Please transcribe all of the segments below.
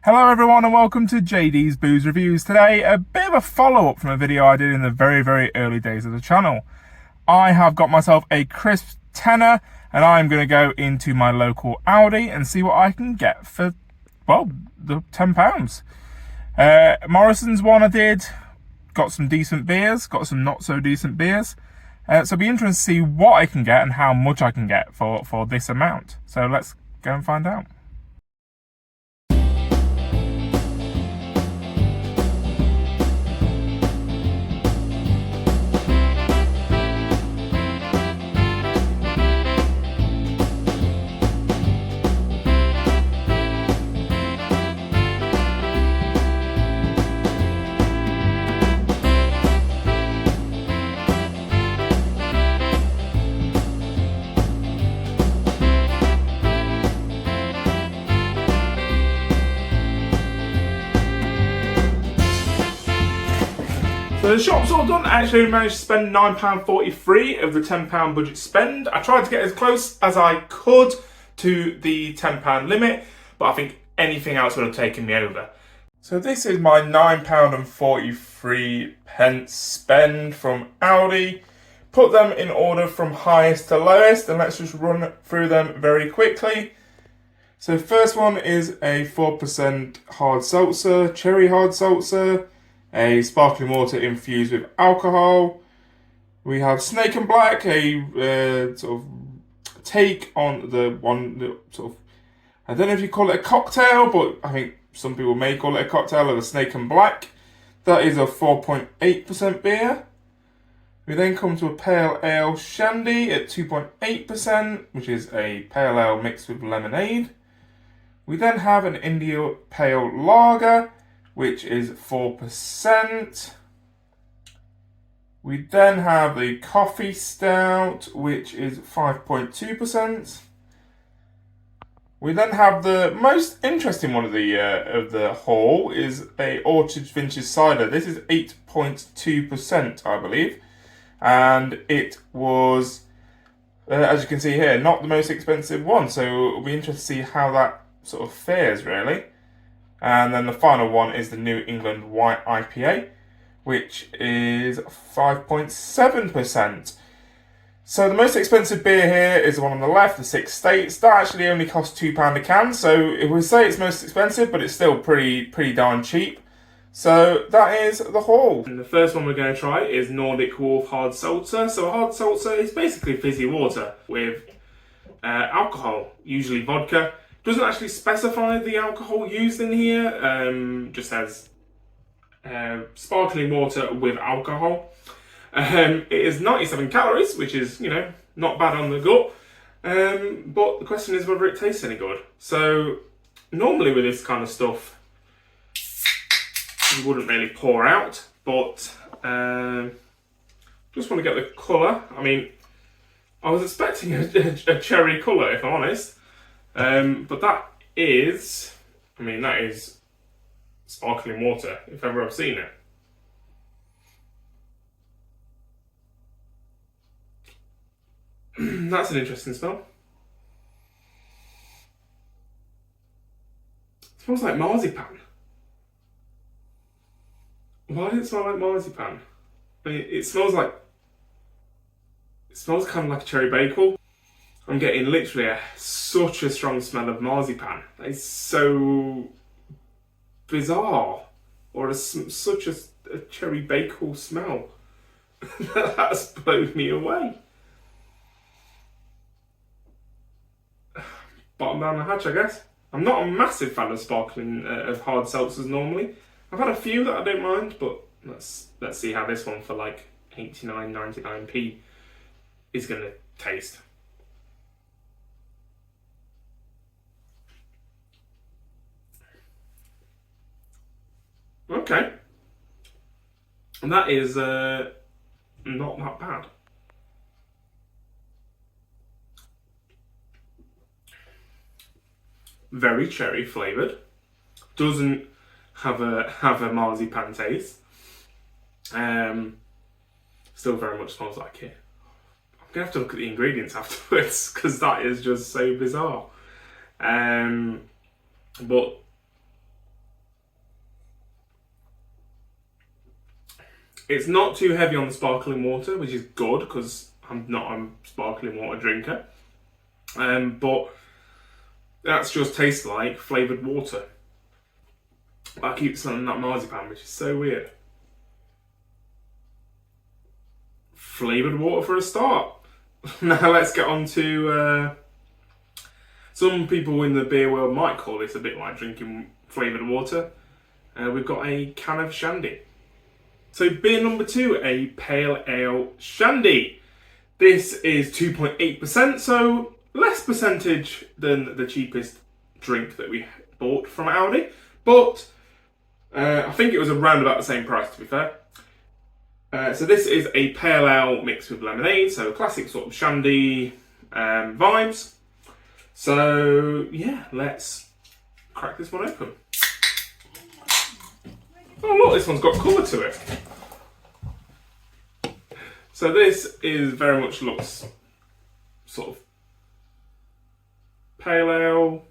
Hello everyone and welcome to JD's Booze Reviews. Today, a bit of a follow-up from a video I did in the very early days of the channel. I have got myself a crisp tenner and I'm going to go into my local Aldi and see what I can get for, well, the £10. Morrison's one I did, got some decent beers, got some not so decent beers. So it'll be interesting to see what I can get and how much I can get for this amount. So let's go and find out. So the shop's all done. I actually managed to spend £9.43 of the £10 budget spend. I tried to get as close as I could to the £10 limit, but I think anything else would have taken me over. So this is my £9.43 spend from Aldi. Put them in order from highest to lowest, and let's just run through them very quickly. So first one is a 4% hard seltzer, cherry hard seltzer. A sparkling water infused with alcohol. We have Snake and Black, a sort of take on the one that sort of, I don't know if you call it a cocktail, but I think some people may call it a cocktail of the Snake and Black. That is a 4.8% beer. We then come to a pale ale shandy at 2.8%, which is a pale ale mixed with lemonade. We then have an India pale lager, which is 4%. We then have the coffee stout, which is 5.2%. We then have the most interesting one of the haul is a Orchard Vintage Cider. This is 8.2%, I believe, and it was, as you can see here, not the most expensive one. So it'll be interesting to see how that sort of fares, really. And then the final one is the New England White IPA, which is 5.7%. So the most expensive beer here is the one on the left, the Six States. That actually only costs £2 a can. So if we say it's most expensive, but it's still pretty darn cheap. So that is the haul. And the first one we're going to try is Nordic Wolf Hard Seltzer. So a hard seltzer is basically fizzy water with alcohol, usually vodka. Doesn't actually specify the alcohol used in here, just says sparkling water with alcohol. It is 97 calories, which is, you know, not bad on the gut. But the question is whether it tastes any good. So normally with this kind of stuff, you wouldn't really pour out, but just want to get the colour. I mean, I was expecting a cherry colour, if I'm honest. But that is sparkling water, if ever I've seen it. That's an interesting smell. It smells like marzipan. Why did it smell like marzipan? I mean, it smells kind of like a cherry bagel. I'm getting literally such a strong smell of marzipan. That is so bizarre. Or such a cherry bagel smell. That's blown me away. Bottom down the hatch, I guess. I'm not a massive fan of sparkling, of hard seltzers normally. I've had a few that I don't mind, but let's see how this one for like 89.99p is going to taste. Okay, and that is not that bad. Very cherry flavoured. Doesn't have a marzipan taste. Still very much smells like it. I'm gonna have to look at the ingredients afterwards because that is just so bizarre. But It's not too heavy on the sparkling water, which is good because I'm not a sparkling water drinker. But that just tastes like flavoured water. I keep smelling that marzipan, which is so weird. Flavoured water for a start. Now let's get on to... some people in the beer world might call this a bit like drinking flavoured water. We've got a can of shandy. So beer number 2, a pale ale shandy. This is 2.8%, so less percentage than the cheapest drink that we bought from Aldi. But I think it was around about the same price, to be fair. So this is a pale ale mixed with lemonade, so classic sort of shandy vibes. So yeah, let's crack this one open. Oh look, this one's got colour to it. So this is very much looks sort of pale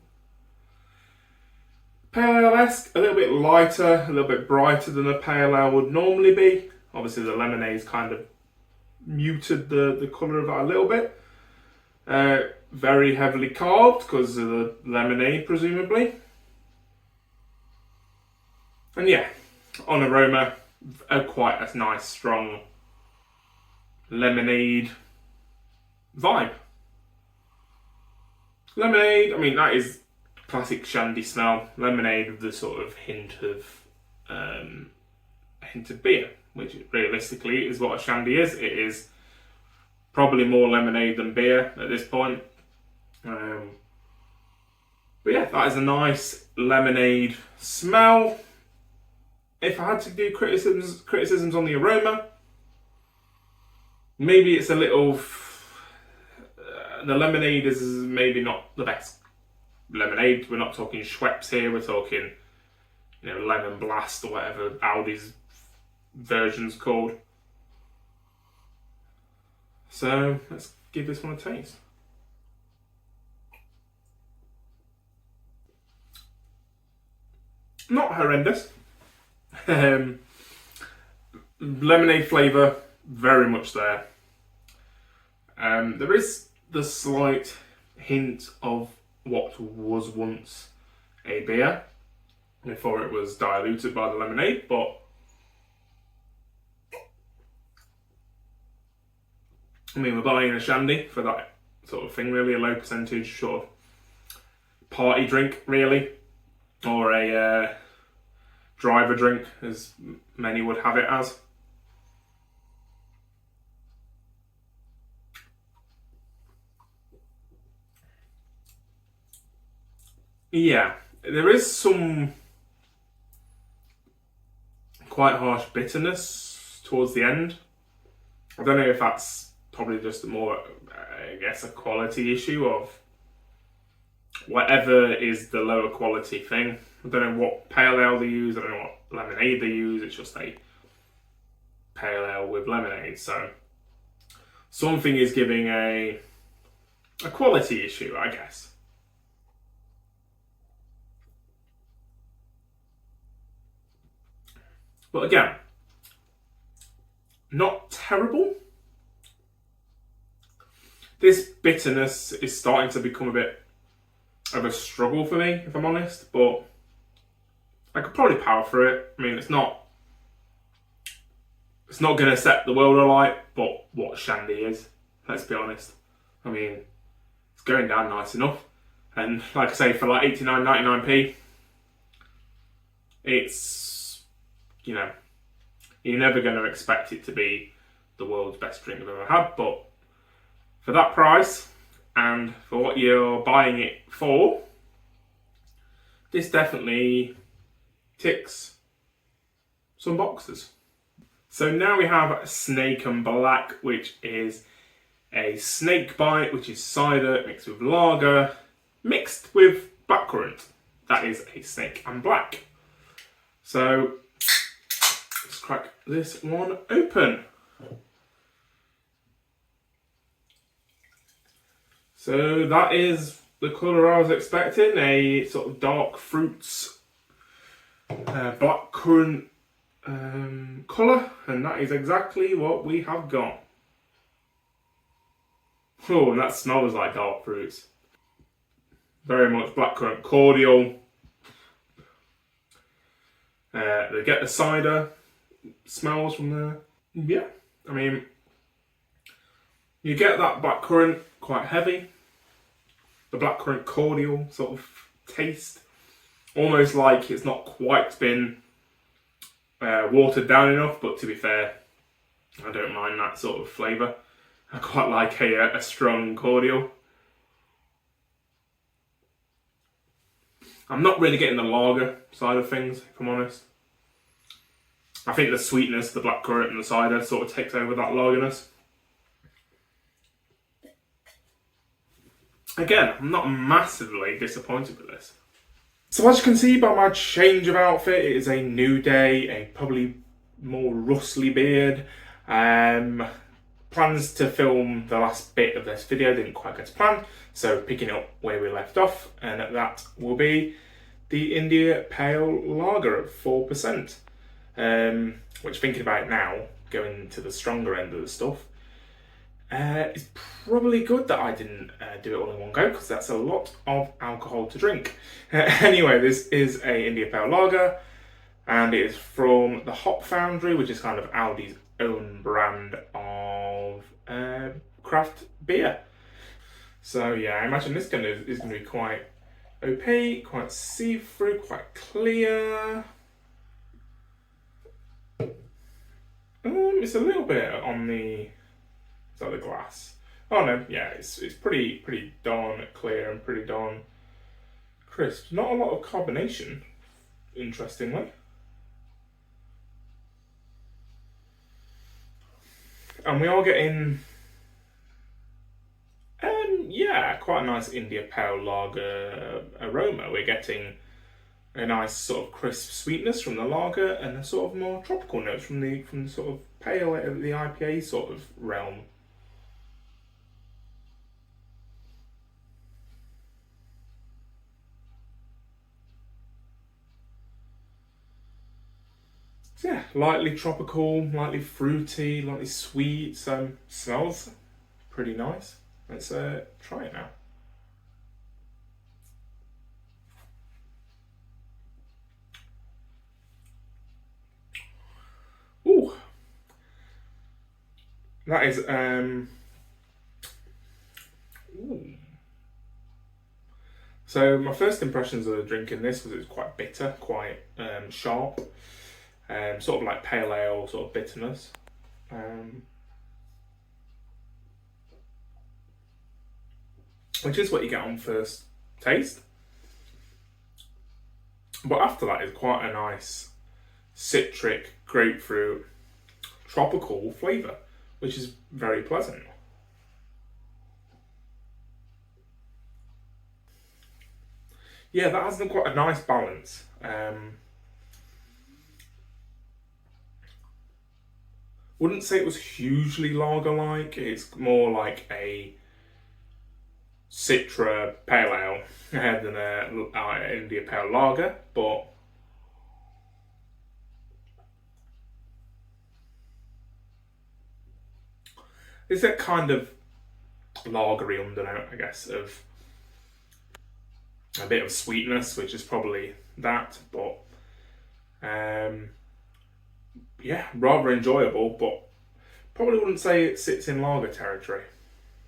ale-esque, a little bit lighter, a little bit brighter than a pale ale would normally be. Obviously the lemonade's kind of muted the colour of that a little bit. Very heavily carved because of the lemonade, presumably. And yeah, on aroma, quite a nice, strong lemonade vibe. Lemonade, I mean, that is classic shandy smell. Lemonade with the sort of hint of beer, which realistically is what a shandy is. It is probably more lemonade than beer at this point. But yeah, that is a nice lemonade smell. If I had to do criticisms on the aroma, maybe it's a little... the lemonade is maybe not the best lemonade. We're not talking Schweppes here, we're talking, you know, Lemon Blast or whatever Aldi's version's called. So let's give this one a taste. Not horrendous. Lemonade flavour, very much there. There is the slight hint of what was once a beer before it was diluted by the lemonade, but I mean, we're buying a shandy for that sort of thing, really, a low percentage sort of party drink, really, or a driver drink, as many would have it as. Yeah, there is some quite harsh bitterness towards the end. I don't know if that's probably just more, I guess, a quality issue of whatever is the lower quality thing. I don't know what pale ale they use, I don't know what lemonade they use, it's just a pale ale with lemonade. So something is giving a quality issue, I guess. But again, not terrible. This bitterness is starting to become a bit of a struggle for me, if I'm honest, but I could probably power through it. I mean, it's not going to set the world alight, but what shandy is, let's be honest. I mean, it's going down nice enough. And like I say, for like 89.99p, it's, you know, you're never going to expect it to be the world's best drink I've ever had, but for that price and for what you're buying it for, this definitely ticks some boxes. So now we have Snake and Black, which is a snake bite, which is cider mixed with lager, mixed with blackcurrant. That is a Snake and Black. So let's crack this one open. So that is the colour I was expecting, a sort of dark fruits, blackcurrant colour, and that is exactly what we have got. Oh, and that smells like dark fruits. Very much blackcurrant cordial. They get the cider smells from there. Yeah, I mean, you get that blackcurrant quite heavy. The blackcurrant cordial sort of taste. Almost like it's not quite been watered down enough, but to be fair, I don't mind that sort of flavour. I quite like a strong cordial. I'm not really getting the lager side of things, if I'm honest. I think the sweetness, the blackcurrant and the cider sort of takes over that lagerness. Again, I'm not massively disappointed with this. So as you can see by my change of outfit, it is a new day, a probably more rustly beard. Plans to film the last bit of this video didn't quite go to plan, so picking up where we left off, and that will be the India Pale Lager at 4%. Which, thinking about it now, going to the stronger end of the stuff, it's probably good that I didn't do it all in one go, because that's a lot of alcohol to drink. Anyway, this is a India Pale Lager, and it is from the Hop Foundry, which is kind of Aldi's own brand of craft beer. So yeah, I imagine this is going to be quite opaque, quite see-through, quite clear. It's a little bit on the... Is that the glass? Oh no, yeah, it's pretty darn clear and pretty darn crisp. Not a lot of carbonation, interestingly. And we are getting, yeah, quite a nice India Pale Lager aroma. We're getting a nice sort of crisp sweetness from the lager and a sort of more tropical notes from the sort of pale, the IPA sort of realm. So yeah, lightly tropical, lightly fruity, lightly sweet. Smells pretty nice. Let's try it now. Ooh, that is ooh. So my first impressions of drinking this was it was quite bitter, quite sharp, sort of like pale ale sort of bitterness. Which is what you get on first taste. But after that is quite a nice citric, grapefruit, tropical flavour, which is very pleasant. Yeah, that has quite a nice balance. Wouldn't say it was hugely lager-like. It's more like a Citra Pale Ale than a India Pale Lager, but there's that kind of lagery undernote, I guess, of a bit of sweetness, which is probably that, but yeah, rather enjoyable, but probably wouldn't say it sits in lager territory.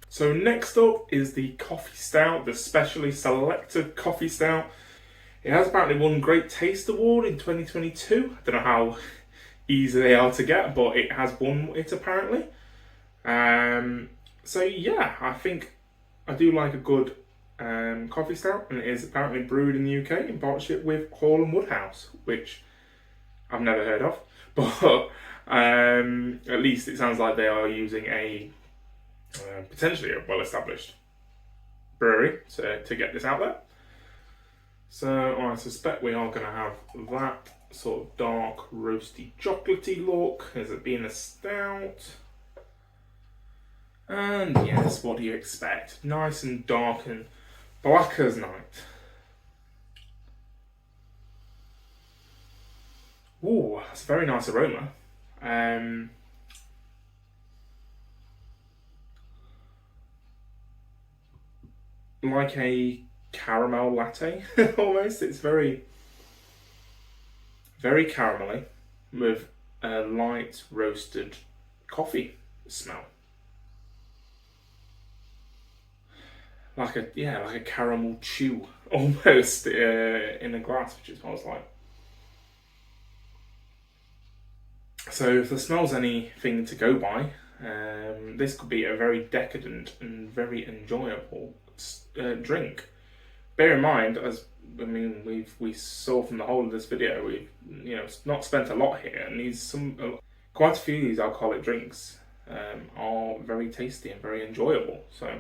So next up is the coffee stout, the specially selected coffee stout. It has apparently won Great Taste Award in 2022. I don't know how easy they are to get, but it has won it apparently. So yeah, I think I do like a good coffee stout, and it is apparently brewed in the UK in partnership with Hall and Woodhouse, which I've never heard of, but at least it sounds like they are using a potentially a well-established brewery to get this out there. So I suspect we are going to have that sort of dark, roasty, chocolatey look as it being a stout. And yes, what do you expect? Nice and dark and black as night. Ooh. it's a very nice aroma. Like a caramel latte almost. It's very, very caramelly with a light roasted coffee smell. Like a caramel chew almost in a glass, which it smells like. So if the smell's anything to go by, this could be a very decadent and very enjoyable drink. Bear in mind, we saw from the whole of this video, we've not spent a lot here, and quite a few of these alcoholic drinks are very tasty and very enjoyable. So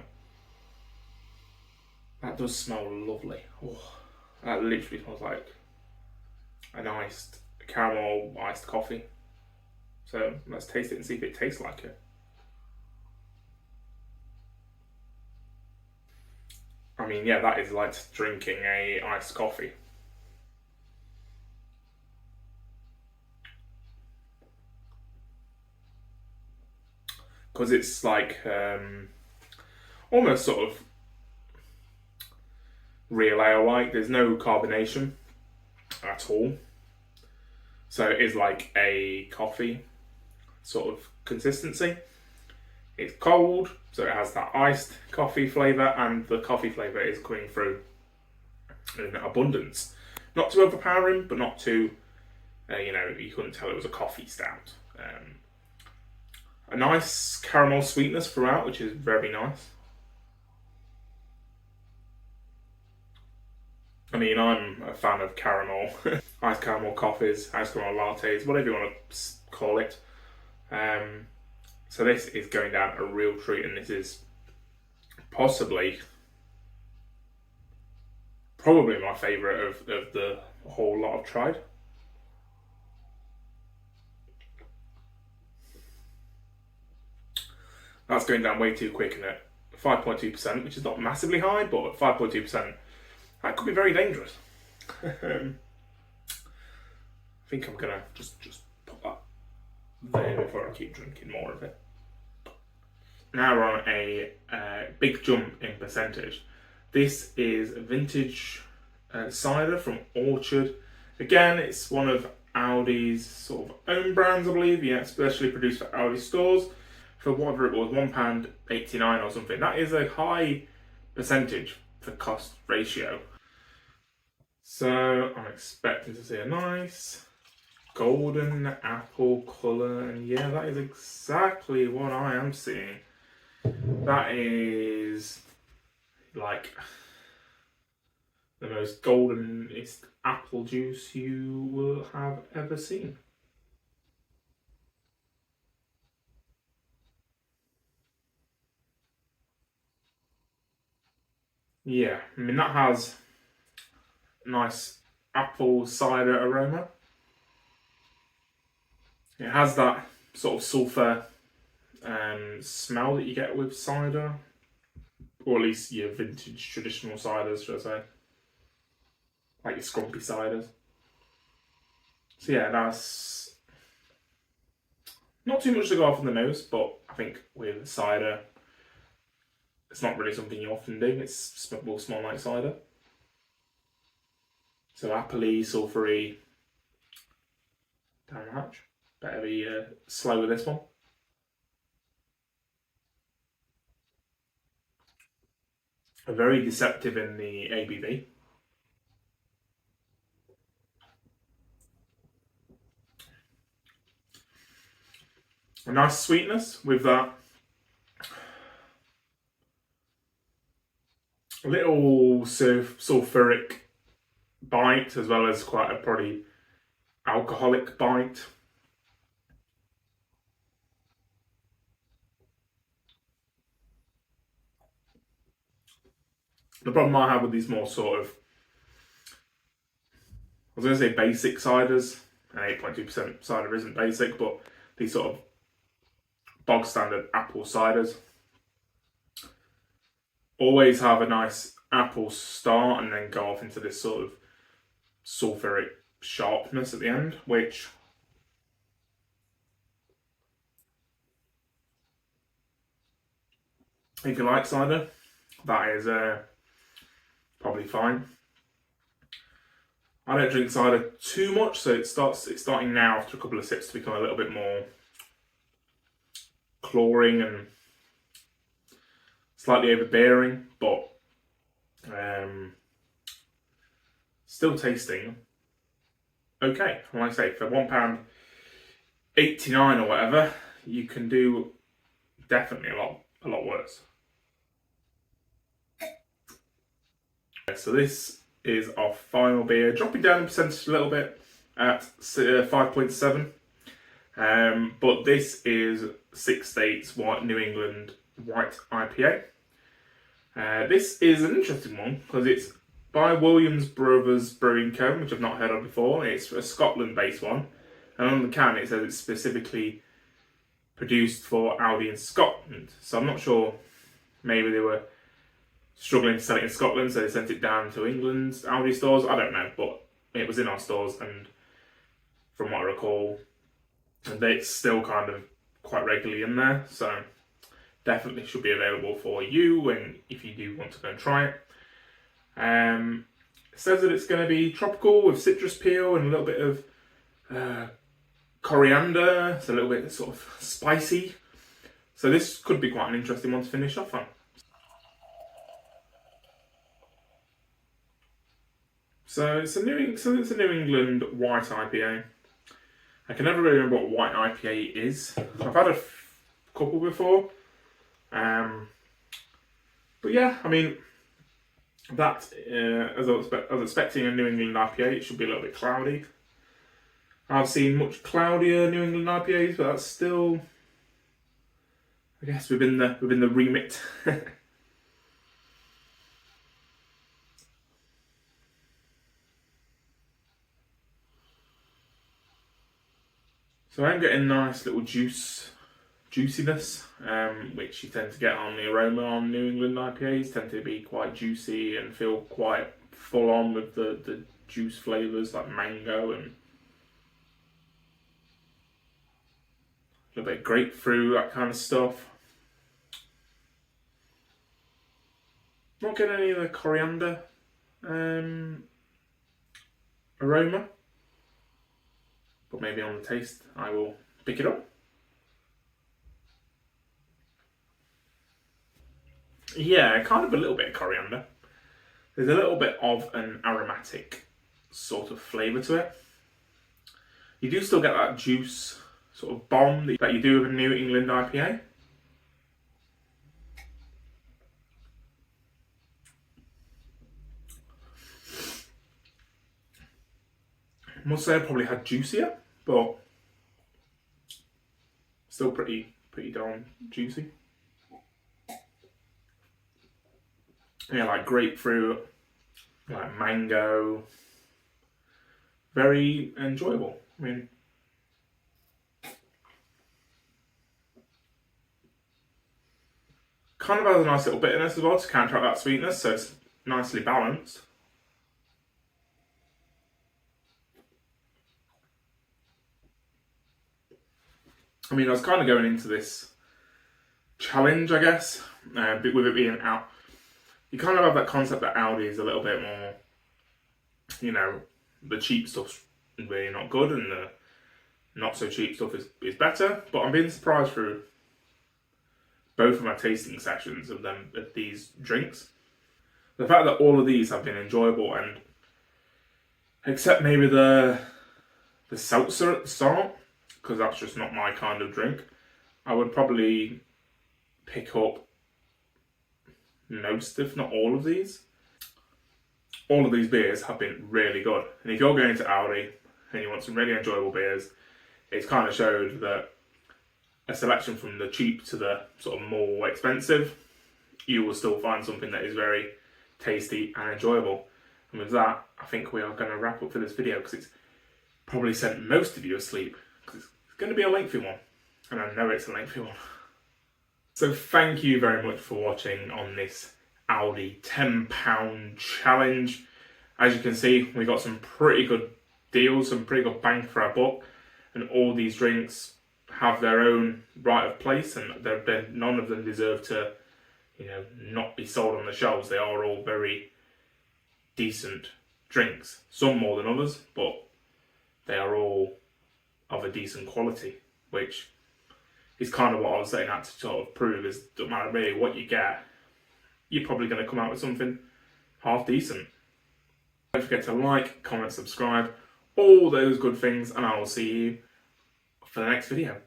that does smell lovely. Oh, that literally smells like an iced caramel iced coffee. So let's taste it and see if it tastes like it. I mean, yeah, that is like drinking a iced coffee. Because it's like almost sort of real ale-like. There's no carbonation at all. So it is like a coffee sort of consistency. It's cold, so it has that iced coffee flavour, and the coffee flavour is coming through in abundance. Not too overpowering, but not too, you couldn't tell it was a coffee stout. A nice caramel sweetness throughout, which is very nice. I mean, I'm a fan of caramel, iced caramel coffees, iced caramel lattes, whatever you want to call it. So this is going down a real treat, and this is probably my favourite of the whole lot I've tried. That's going down way too quick, isn't it? 5.2%, which is not massively high, but at 5.2%, that could be very dangerous. I think I'm gonna just put that there before I keep drinking more of it. Now we're on a big jump in percentage. This is vintage cider from Orchard. Again, it's one of Aldi's sort of own brands, I believe. Yeah, especially produced for Aldi stores. For whatever it was, £1.89 or something. That is a high percentage for cost ratio. So I'm expecting to see a nice golden apple colour, and yeah, that is exactly what I am seeing. That is like the most goldenest apple juice you will have ever seen. Yeah, I mean, that has nice apple cider aroma. It has that sort of sulphur smell that you get with cider, or at least your vintage traditional ciders, should I say, like your scrumpy ciders. So yeah, that's not too much to go off on the nose, but I think with cider, it's not really something you often do. It will smell like cider. So appley, sulphury, down the hatch. Better be slow with this one. Very deceptive in the ABV. A nice sweetness with that little sulphuric bite, as well as quite a probably alcoholic bite. The problem I have with these more sort of, I was going to say basic ciders, and 8.2% cider isn't basic, but these sort of bog standard apple ciders always have a nice apple start and then go off into this sort of sulphuric sharpness at the end, which if you like cider, that is probably fine. I don't drink cider too much, so it's starting now after a couple of sips to become a little bit more cloying and slightly overbearing, but still tasting okay. And like I say, for £1.89 or whatever, you can do definitely a lot worse. So this is our final beer, dropping down in percentage a little bit at 5.7. But this is Six States New England White IPA. This is an interesting one because it's by Williams Brothers Brewing Co., which I've not heard of before. It's a Scotland-based one, and on the can it says it's specifically produced for Aldi in Scotland. So I'm not sure. Maybe they were struggling to sell it in Scotland, so they sent it down to England's Aldi stores. I don't know, but it was in our stores, and from what I recall, it's still kind of quite regularly in there. So definitely should be available for you, and if you do want to go and try it. It says that it's going to be tropical with citrus peel and a little bit of coriander. It's a little bit sort of spicy. So this could be quite an interesting one to finish off on. So it's a New England white IPA. I can never really remember what white IPA is. I've had a couple before. But yeah, I mean, that, as I was expecting a New England IPA, it should be a little bit cloudy. I've seen much cloudier New England IPAs, but that's still, I guess, within the remit. So I'm getting nice little juiciness, which you tend to get on the aroma on New England IPAs. Tend to be quite juicy and feel quite full on with the juice flavours like mango and a little bit of grapefruit, that kind of stuff. Not getting any of the coriander aroma, but maybe on the taste I will pick it up. Yeah, kind of a little bit of coriander. There's a little bit of an aromatic sort of flavour to it. You do still get that juice sort of bomb that you do with a New England IPA. I must say I probably had juicier, but still pretty darn juicy. Yeah, like grapefruit, like mango. Very enjoyable. I mean, kind of has a nice little bitterness as well to counteract that sweetness, so it's nicely balanced. I mean, I was kind of going into this challenge, I guess, with it being out. You kind of have that concept that Aldi is a little bit more, you know, the cheap stuff's really not good and the not so cheap stuff is better. But I'm being surprised through both of my tasting sessions of these drinks. The fact that all of these have been enjoyable, and except maybe the seltzer at the start, because that's just not my kind of drink, I would probably pick up most, if not all of these. All of these beers have been really good. And if you're going to Aldi and you want some really enjoyable beers, it's kind of showed that a selection from the cheap to the sort of more expensive, you will still find something that is very tasty and enjoyable. And with that, I think we are going to wrap up for this video because it's probably sent most of you asleep because it's going to be a lengthy one. And I know it's a lengthy one. So thank you very much for watching on this Aldi £10 challenge. As you can see, we got some pretty good deals, some pretty good bang for our buck, and all these drinks have their own right of place, and none of them deserve to, not be sold on the shelves. They are all very decent drinks. Some more than others, but they are all of a decent quality, which is kind of what I was setting out to sort of prove. Is don't matter really what you get, you're probably going to come out with something half decent. Don't forget to like, comment, subscribe, all those good things, and I will see you for the next video.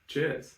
Cheers.